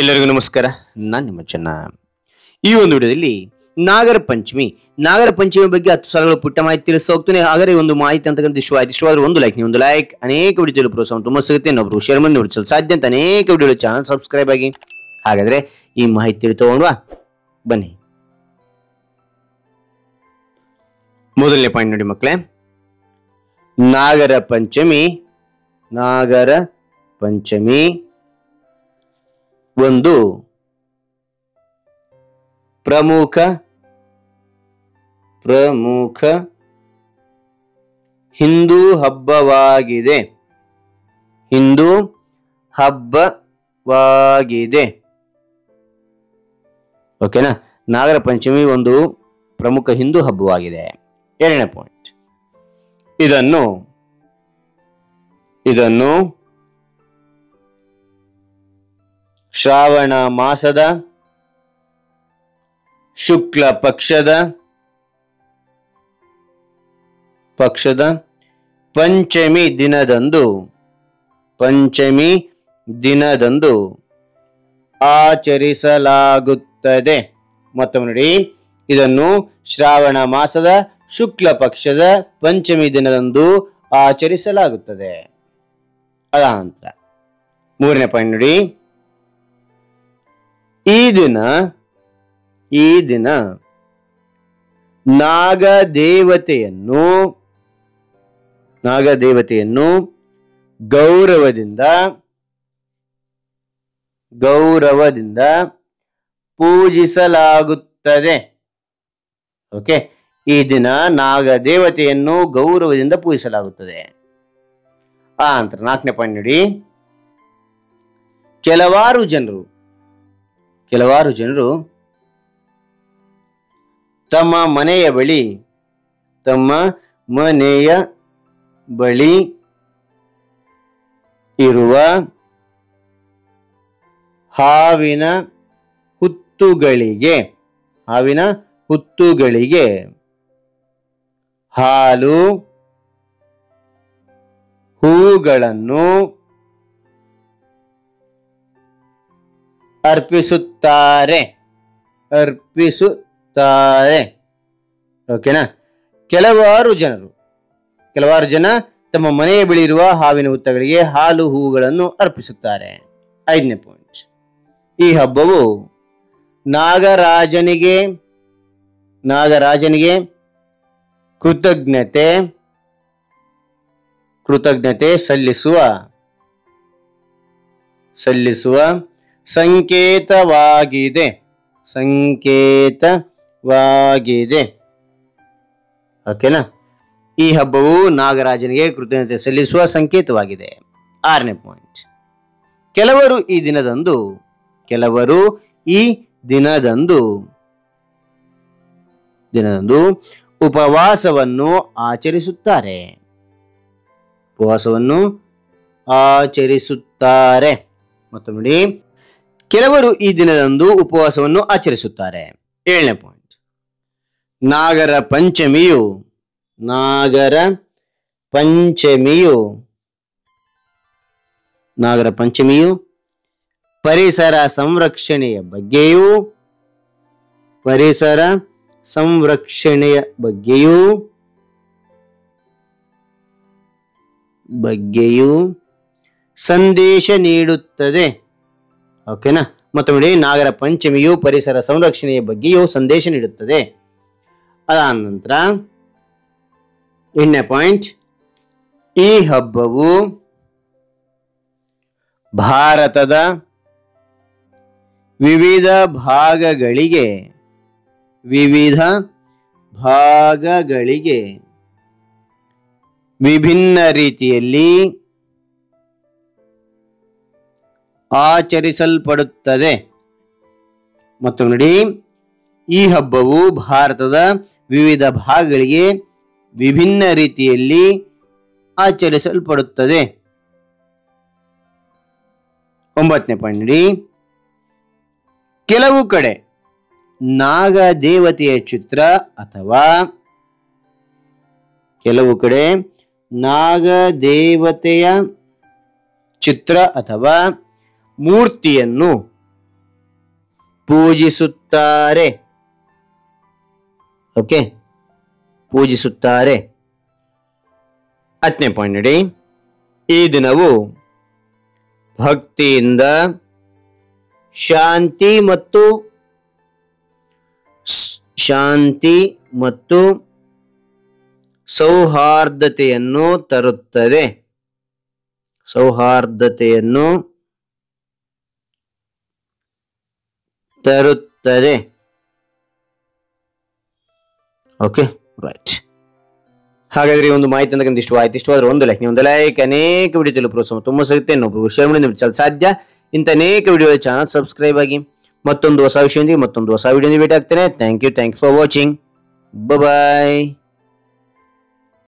ಎಲ್ಲರಿಗೂ ನಮಸ್ಕಾರ. ನಾನು ನಿಮ್ಮ ಚೆನ್ನ. ಈ ಒಂದು ವಿಡಿಯೋದಲ್ಲಿ ನಾಗರ ಪಂಚಮಿ ಬಗ್ಗೆ 10 ಸಾಲಗಳು ಪುಟ್ಟ ಮಾಹಿತಿ ತಿಳಿಸ್ತಾ ಹೋಗ್ತೇನೆ. ಹಾಗಾದ್ರೆ ಒಂದು ಮಾಹಿತಿ ಅಂತಕ್ಕಂಥ ಇಷ್ಟವಾದ್ರೆ ಒಂದು ಲೈಕ್ ಅನೇಕ ವಿಡಿಯೋಗಳು ಪ್ರೋತ್ಸಾಹ ತುಂಬ ಸಿಗುತ್ತೆ. ಇನ್ನೊಬ್ರು ಶೇರ್ ಮಾಡಿ ನೋಡಿಸಲು ಸಾಧ್ಯ ಅಂತ ಅನೇಕ ವಿಡಿಯೋಗಳು ಚಾನಲ್ ಸಬ್ಸ್ಕ್ರೈಬ್ ಆಗಿ. ಹಾಗಾದ್ರೆ ಈ ಮಾಹಿತಿ ತಿಳಿದುಕೊಳ್ಳೋಣ ಬನ್ನಿ. ಮೊದಲನೇ ಪಾಯಿಂಟ್ ನೋಡಿ ಮಕ್ಕಳೇ, ನಾಗರ ಪಂಚಮಿ ಒಂದು ಪ್ರಮುಖ ಹಿಂದೂ ಹಬ್ಬವಾಗಿದೆ. ಓಕೆನಾ? ನಾಗರ ಪಂಚಮಿ ಒಂದು ಪ್ರಮುಖ ಹಿಂದೂ ಹಬ್ಬವಾಗಿದೆ. ಎರಡನೇ ಪಾಯಿಂಟ್, ಇದನ್ನು ಶ್ರಾವಣ ಮಾಸದ ಶುಕ್ಲ ಪಕ್ಷದ ಪಂಚಮಿ ದಿನದಂದು ಆಚರಿಸಲಾಗುತ್ತದೆ. ಮತ್ತೊಮ್ಮೆ ನೋಡಿ, ಇದನ್ನು ಶ್ರಾವಣ ಮಾಸದ ಶುಕ್ಲ ಪಕ್ಷದ ಪಂಚಮಿ ದಿನದಂದು ಆಚರಿಸಲಾಗುತ್ತದೆ. ಅದಾನಂತರ ಮೂರನೇ ಪಾಯಿಂಟ್ ನೋಡಿ, ಈ ದಿನ ನಾಗದೇವತೆಯನ್ನು ಗೌರವದಿಂದ ಪೂಜಿಸಲಾಗುತ್ತದೆ. ಓಕೆ, ಈ ದಿನ ನಾಗದೇವತೆಯನ್ನು ಗೌರವದಿಂದ ಪೂಜಿಸಲಾಗುತ್ತದೆ. ಆ ನಂತರ ನಾಲ್ಕನೇ ಪಾಯಿಂಟ್ ನೋಡಿ, ಕೆಲವಾರು ಜನರು ತಮ್ಮ ಮನೆಯ ಬಳಿ ಇರುವ ಹಾವಿನ ಹುತ್ತುಗಳಿಗೆ ಹಾಲು ಹೂಗಳನ್ನು ಅರ್ಪಿಸುತ್ತಾರೆ. ಓಕೆನಾ? ಕೆಲವಾರು ಜನ ತಮ್ಮ ಮನೆಯ ಬಳಿ ಇರುವ ಹಾವಿನ ಹುತ್ತಗಳಿಗೆ ಹಾಲು ಹೂಗಳನ್ನು ಅರ್ಪಿಸುತ್ತಾರೆ. ಐದನೇ ಪಾಯಿಂಟ್, ಈ ಹಬ್ಬವು ನಾಗರಾಜನಿಗೆ ಕೃತಜ್ಞತೆ ಸಲ್ಲಿಸುವ ಸಂಕೇತವಾಗಿದೆ. ಓಕೆನಾ? ಈ ಹಬ್ಬವು ನಾಗರಾಜನಿಗೆ ಕೃತಜ್ಞತೆ ಸಲ್ಲಿಸುವ ಸಂಕೇತವಾಗಿದೆ. ಆರನೇ ಪಾಯಿಂಟ್, ಕೆಲವರು ಈ ದಿನದಂದು ಉಪವಾಸವನ್ನು ಆಚರಿಸುತ್ತಾರೆ. ಮತ್ತೊಮ್ಮೆ ನೋಡಿ, ಕೆಲವರು ಈ ದಿನದಂದು ಉಪವಾಸವನ್ನು ಆಚರಿಸುತ್ತಾರೆ. ಏಳನೇ ಪಾಯಿಂಟ್, ನಾಗರ ಪಂಚಮಿಯು ಪರಿಸರ ಸಂರಕ್ಷಣೆಯ ಬಗ್ಗೆಯೂ ಸಂದೇಶ ನೀಡುತ್ತದೆ. ಓಕೆನಾ? ಮತ್ತೊಮ್ಮೆ ನೋಡಿ, ನಾಗರ ಪಂಚಮಿಯು ಪರಿಸರ ಸಂರಕ್ಷಣೆಯ ಬಗ್ಗೆಯೂ ಸಂದೇಶ ನೀಡುತ್ತದೆ. ಅದಾದ ನಂತರ 8ನೇ ಪಾಯಿಂಟ್, ಈ ಹಬ್ಬವು ಭಾರತದ ವಿವಿಧ ಭಾಗಗಳಿಗೆ ವಿಭಿನ್ನ ರೀತಿಯಲ್ಲಿ ಆಚರಿಸಲ್ಪಡುತ್ತದೆ. ಮತ್ತೊಮ್ಮೆ ನೋಡಿ, ಈ ಹಬ್ಬವು ಭಾರತದ ವಿವಿಧ ಭಾಗಗಳಿಗೆ ವಿಭಿನ್ನ ರೀತಿಯಲ್ಲಿ ಆಚರಿಸಲ್ಪಡುತ್ತದೆ. 9ನೇ ಪಾಯಿಂಟ್ ನೋಡಿ, ಕೆಲವು ಕಡೆ ನಾಗದೇವತೆಯ ಚಿತ್ರ ಅಥವಾ ಕೆಲವು ಕಡೆ ನಾಗದೇವತೆಯ ಚಿತ್ರ ಅಥವಾ ಮೂರ್ತಿಯನ್ನು ಪೂಜಿಸುತ್ತಾರೆ. ಓಕೆ, ಪೂಜಿಸುತ್ತಾರೆ. 10ನೇ ಪಾಯಿಂಟ್ ನೋಡಿ, ಈ ದಿನವು ಭಕ್ತಿಯಿಂದ ಶಾಂತಿ ಮತ್ತು ಸೌಹಾರ್ದತೆಯನ್ನು ತರುತ್ತದೆ. ಸೌಹಾರ್ದತೆಯನ್ನು ತರುತ್ತದೆ. Okay, right. ಹಾಗಾದ್ರೆ ಒಂದು ಮಾಹಿತಿ ಅಂತಕ್ಕಂಥ ಇಷ್ಟವಾದ್ರೆ ಒಂದು ಲೈಕ್, ಒಂದು ಲೈಕ್ ಅನೇಕ ವಿಡಿಯೋ ಪ್ರೋತ್ಸಾಹ ತುಂಬ ಸಿಗುತ್ತೆ. ಇನ್ನೊಬ್ರು ಶೇರ್ ಮಾಡಿ ನಿಮ್ಗೆ ಸಾಧ್ಯ. ಇಂಥ ಅನೇಕ ವಿಡಿಯೋ ಚಾನಲ್ ಸಬ್ಸ್ಕ್ರೈಬ್ ಆಗಿ. ಮತ್ತೊಂದು ಹೊಸ ವಿಷಯದೊಂದಿಗೆ ಮತ್ತೊಂದು ಹೊಸ ವಿಡಿಯೋದಲ್ಲಿ ಭೇಟಿ ಆಗ್ತೇನೆ. Thank you for watching. Bye.